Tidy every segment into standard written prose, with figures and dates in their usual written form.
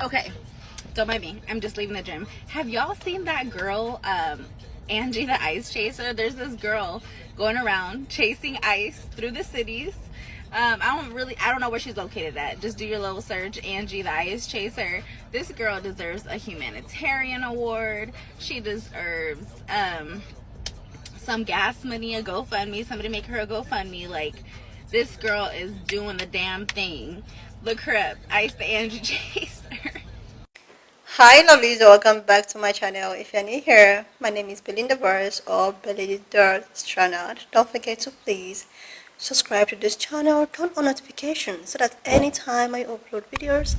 Okay, don't mind me. I'm just leaving the gym. Have y'all seen that girl, Angie the Ice Chaser? There's this girl going around chasing ice through the cities. I don't know where she's located at. Just do your little search, Angie the Ice Chaser. This girl deserves a humanitarian award. She deserves some gas money, a GoFundMe. Somebody make her a GoFundMe. Like, this girl is doing the damn thing. Look her up, Ice the Angie Chaser. Hi lovelies, welcome back to my channel. If you're new here, my name is Belinda Verse or Belly Dirt Stranad. Don't forget to please subscribe to this channel, turn on notifications so that anytime I upload videos,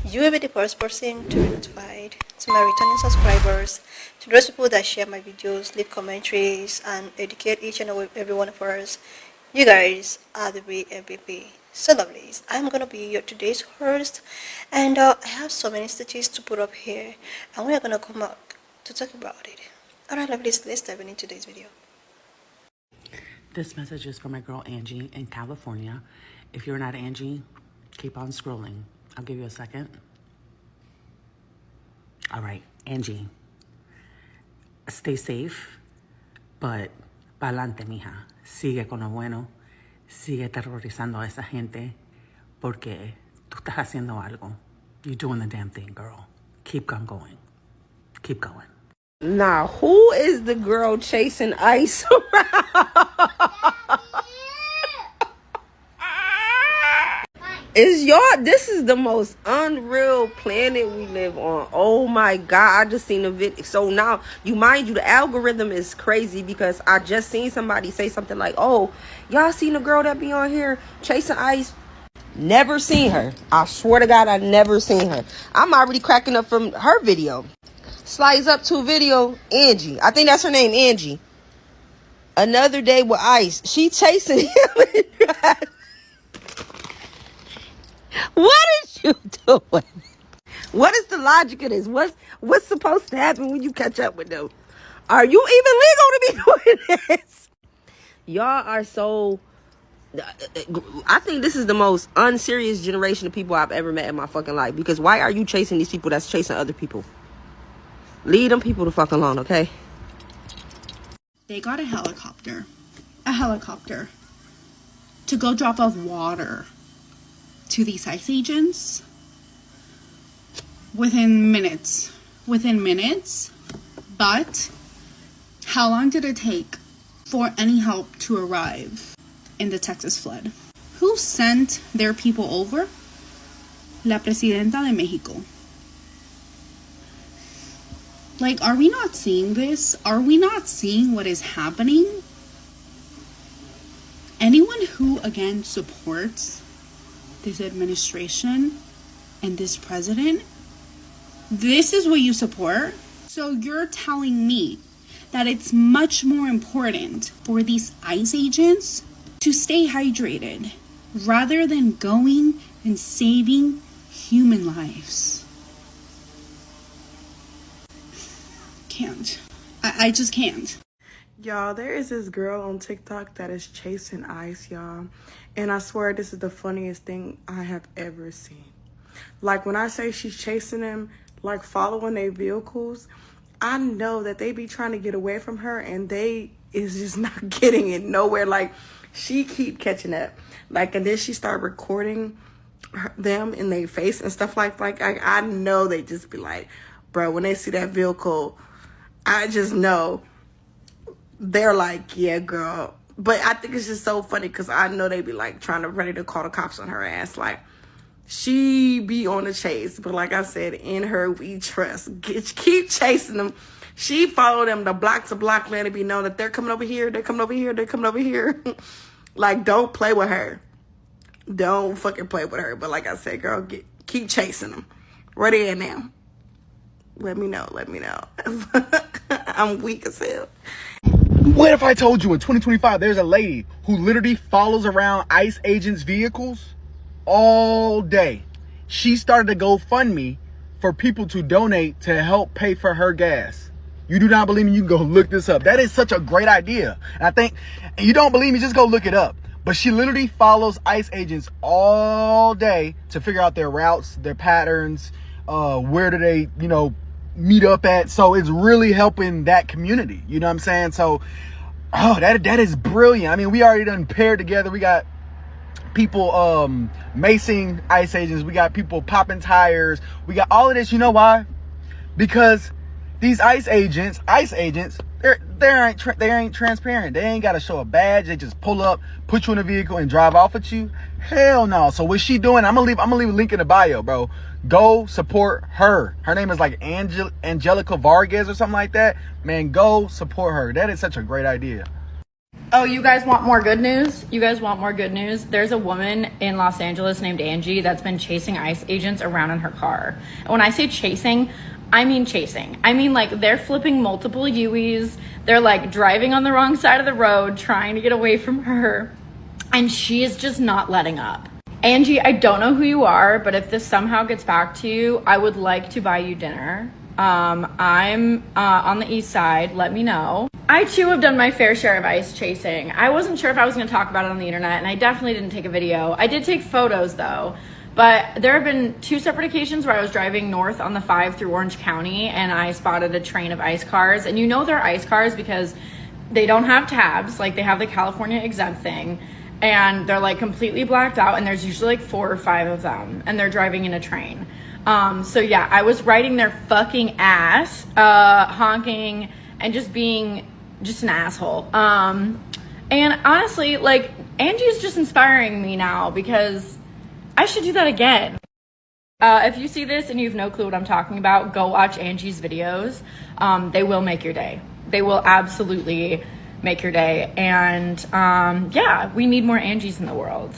you will be the first person to be notified. To my returning subscribers, to those people that share my videos, leave commentaries, and educate each and every one of us, you guys are the real MVP. So lovelies, I'm gonna be your today's host, and I have so many statistics to put up here, and we are gonna come out to talk about it. Alright lovelies, let's dive into today's video. This message is for my girl Angie in California. If you're not Angie, keep on scrolling. I'll give you a second. All right, Angie, stay safe, but pa'lante, mija. Sigue con lo bueno. Sigue terrorizando a esa gente porque tú estás haciendo algo. You're doing the damn thing, girl. Keep on going. Keep going. Now, who is the girl chasing ice around? This is the most unreal planet we live on. Oh my God, I just seen a video. So now, the algorithm is crazy because I just seen somebody say something like, oh, y'all seen a girl that be on here chasing ice? Never seen her. I swear to God, I never seen her. I'm already cracking up from her video. Slides up to a video, Angie. I think that's her name, Angie. Another day with ice. She chasing him. What is you doing? What is the logic of this? What's supposed to happen when you catch up with them? Are you even legal to be doing this? Y'all are so... I think this is the most unserious generation of people I've ever met in my fucking life. Because why are you chasing these people that's chasing other people? Leave them people the fuck alone, okay? They got a helicopter to go drop off water to these ice agents within minutes. But how long did it take for any help to arrive in the Texas flood? Who sent their people over? La Presidenta de Mexico. Like, are we not seeing this? Are we not seeing what is happening? Anyone who, again, supports this administration and this president, this is what you support? So you're telling me that it's much more important for these ICE agents to stay hydrated rather than going and saving human lives? Can't. I just can't. Y'all, there is this girl on TikTok that is chasing ice, y'all. And I swear this is the funniest thing I have ever seen. Like, when I say she's chasing them, like following their vehicles, I know that they be trying to get away from her and they is just not getting it nowhere. Like, she keep catching up. Like, and then she start recording them in their face and stuff like I know they just be like, bro, when they see that vehicle, I just know they're like, yeah, girl. But I think it's just so funny because I know they be like trying to ready to call the cops on her ass. Like, she be on the chase. But like I said, in her we trust. Keep chasing them. She follow them the block to block, letting it be known that they're coming over here. They're coming over here. They're coming over here. Like, don't play with her. Don't fucking play with her. But like I said, girl, keep chasing them. Where they at now? Let me know. Let me know. I'm weak as hell. What if I told you in 2025 there's a lady who literally follows around ICE agents' vehicles all day? She started a GoFundMe for people to donate to help pay for her gas. You do not believe me? You can go look this up. That is such a great idea. And I think, and you don't believe me, just go look it up. But she literally follows ICE agents all day to figure out their routes, their patterns, where do they, meet up at. So it's really helping that community. You know what I'm saying? So, that is brilliant. I mean, we already done paired together. We got people macing ICE agents. We got people popping tires. We got all of this. You know why? Because these ICE agents, they ain't transparent. They ain't got to show a badge. They just pull up, put you in a vehicle, and drive off with you. Hell no. So what she doing? I'm gonna leave a link in the bio, bro. Go support her. Her name is like Angelica Vargas or something like that. Man, go support her. That is such a great idea. Oh, you guys want more good news? You guys want more good news? There's a woman in Los Angeles named Angie that's been chasing ICE agents around in her car. And when I say chasing, I mean chasing. I mean, like, they're flipping multiple U's. They're like driving on the wrong side of the road, trying to get away from her. And she is just not letting up. Angie, I don't know who you are, but if this somehow gets back to you, I would like to buy you dinner. I'm on the east side. Let me know. I too have done my fair share of ICE chasing. I wasn't sure if I was going to talk about it on the internet, and I definitely didn't take a video. I did take photos though, but there have been 2 separate occasions where I was driving north on the 5 through Orange County, and I spotted a train of ICE cars. And you know they're ICE cars because they don't have tabs, like they have the California exempt thing, and they're like completely blacked out, and there's usually like 4 or 5 of them, and they're driving in a train. So yeah, I was riding their fucking ass, honking and just being just an asshole. And honestly, like, Angie's just inspiring me now because I should do that again. If you see this and you have no clue what I'm talking about, go watch Angie's videos. They will make your day. They will absolutely make your day. And yeah, we need more Angies in the world.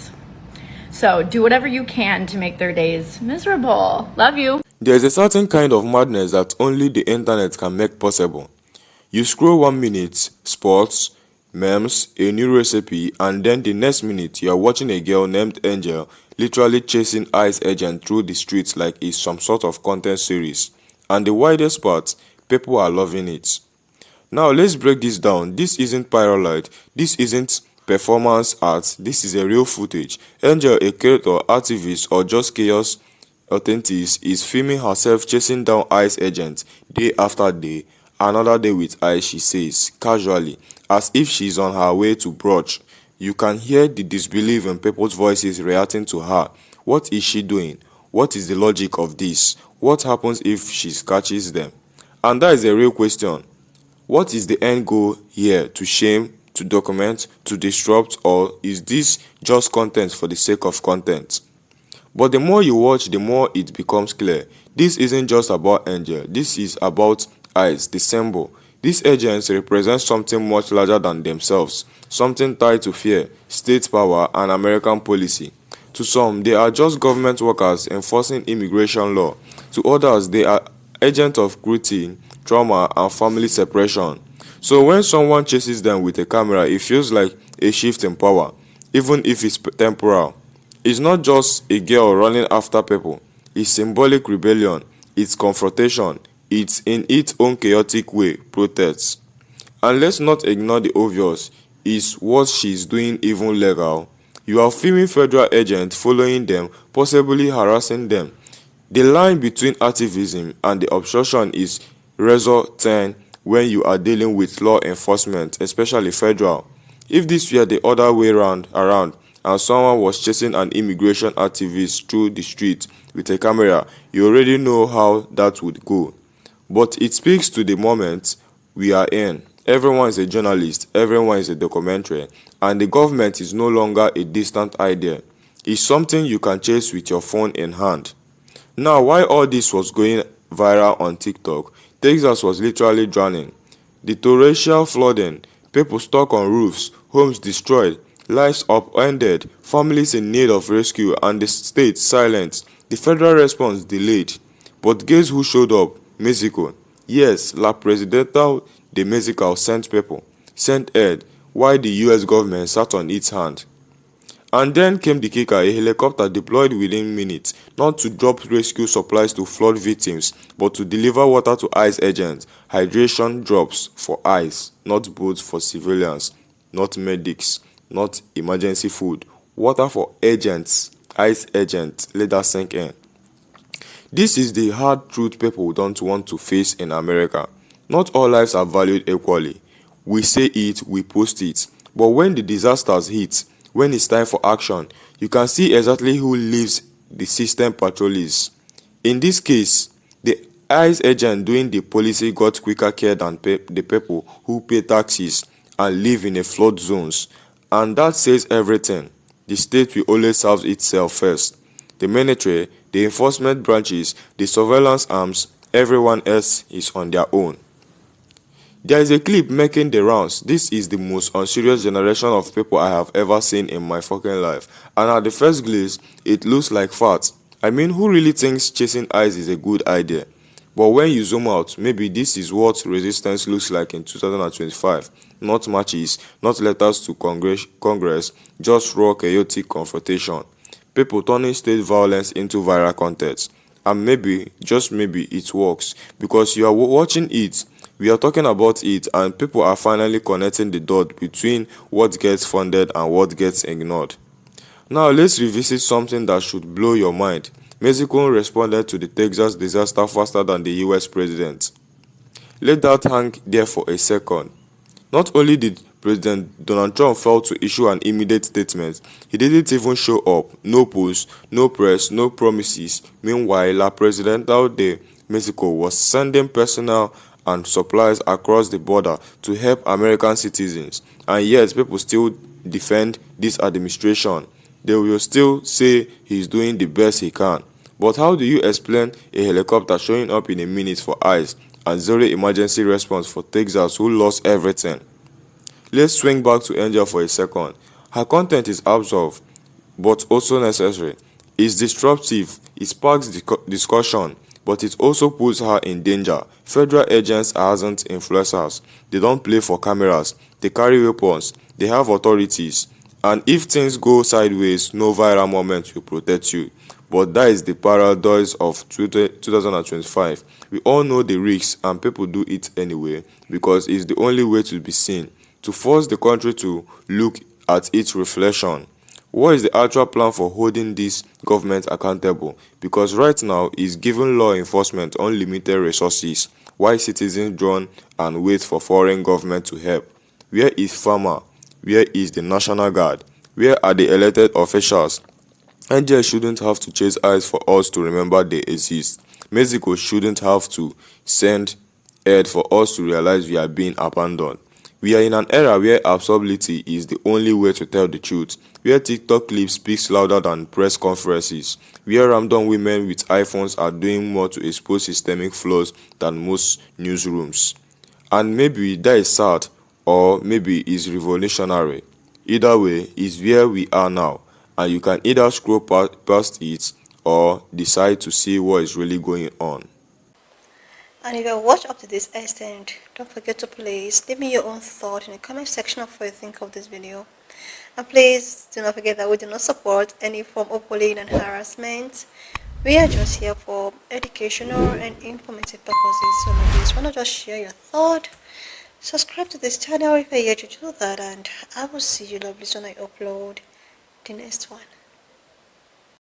So do whatever you can to make their days miserable. Love you. There's a certain kind of madness that only the internet can make possible. You scroll 1 minute, sports, memes, a new recipe, and then the next minute you are watching a girl named Angel literally chasing ICE agents through the streets like it's some sort of content series. And the widest part, people are loving it. Now let's break this down. This isn't pyrolite, this isn't performance art, this is a real footage. Angel, a creator, activist, or just chaos authentic, is filming herself chasing down ICE agents day after day. Another day with ICE, she says, casually, as if she's on her way to brunch. You can hear the disbelief in people's voices reacting to her. What is she doing? What is the logic of this? What happens if she catches them? And that is a real question. What is the end goal here? To shame, to document, to disrupt, or is this just content for the sake of content? But the more you watch, the more it becomes clear. This isn't just about Angel. This is about ICE, the symbol. These agents represent something much larger than themselves, something tied to fear, state power, and American policy. To some, they are just government workers enforcing immigration law. To others, they are agents of cruelty, trauma, and family separation. So when someone chases them with a camera, it feels like a shift in power, even if it's temporal. It's not just a girl running after people. It's symbolic rebellion. It's confrontation. It's in its own chaotic way, protest. And let's not ignore the obvious. Is what she's doing even legal? You are filming federal agents following them, possibly harassing them. The line between activism and the obstruction is razor thin when you are dealing with law enforcement, especially federal. If this were the other way around, and someone was chasing an immigration activist through the street with a camera, you already know how that would go. But it speaks to the moment we are in. Everyone is a journalist, everyone is a documentary, and the government is no longer a distant idea. It's something you can chase with your phone in hand. Now, while all this was going viral on TikTok, Texas was literally drowning. The torrential flooding, people stuck on roofs, homes destroyed, lives upended, families in need of rescue, and the state silent. The federal response delayed. But guess who showed up? Mexico. Yes, La Presidenta de Mexico sent people, sent aid, while the US government sat on its hand. And then came the kicker, a helicopter deployed within minutes, not to drop rescue supplies to flood victims, but to deliver water to ICE agents, hydration drops for ICE, not boats for civilians, not medics, not emergency food, water for agents, ICE agents. Let that sink in. This is the hard truth people don't want to face in America. Not all lives are valued equally. We say it, we post it. But when the disasters hit, when it's time for action, you can see exactly who leaves the system patrollees. In this case, the ICE agent doing the policy got quicker care than the people who pay taxes and live in a flood zones. And that says everything. The state will always serve itself first. The military, the enforcement branches, the surveillance arms, everyone else is on their own. There is a clip making the rounds. This is the most unserious generation of people I have ever seen in my fucking life. And at the first glance, it looks like fat. I mean, who really thinks chasing eyes is a good idea? But when you zoom out, maybe this is what resistance looks like in 2025. Not marches, not letters to Congress, just raw chaotic confrontation. People turning state violence into viral content. And maybe, just maybe, it works. Because you are watching it, we are talking about it, and people are finally connecting the dot between what gets funded and what gets ignored. Now let's revisit something that should blow your mind. Mexico responded to the Texas disaster faster than the US president. Let that hang there for a second. Not only did President Donald Trump fail to issue an immediate statement, he didn't even show up. No post, no press, no promises. Meanwhile, La Presidenta de Mexico was sending personnel and supplies across the border to help American citizens. And yet, people still defend this administration. They will still say he's doing the best he can. But how do you explain a helicopter showing up in a minute for ICE and zero emergency response for Texas who lost everything? Let's swing back to Angel for a second. Her content is absurd, but also necessary. It's disruptive, it sparks discussion, but it also puts her in danger. Federal agents aren't influencers. They don't play for cameras. They carry weapons. They have authorities. And if things go sideways, no viral moment will protect you. But that is the paradox of 2025. We all know the risks and people do it anyway because it's the only way to be seen, to force the country to look at its reflection. What is the actual plan for holding this government accountable? Because right now it's giving law enforcement unlimited resources while citizens drone and wait for foreign government to help. Where is FAMA? Where is the National Guard? Where are the elected officials? NGL shouldn't have to chase eyes for us to remember they exist. Mexico shouldn't have to send aid for us to realize we are being abandoned. We are in an era where absurdity is the only way to tell the truth, where TikTok clips speaks louder than press conferences, where random women with iPhones are doing more to expose systemic flaws than most newsrooms. And maybe that is sad, or maybe it's revolutionary. Either way, it's where we are now, and you can either scroll past it or decide to see what is really going on. And if you watched up to this extent, don't forget to please leave me your own thought in the comment section of what you think of this video. And please do not forget that we do not support any form of bullying and harassment. We are just here for educational and informative purposes. So please want to just share your thought. Subscribe to this channel if you're yet to do that, and I will see you lovely when I upload the next one.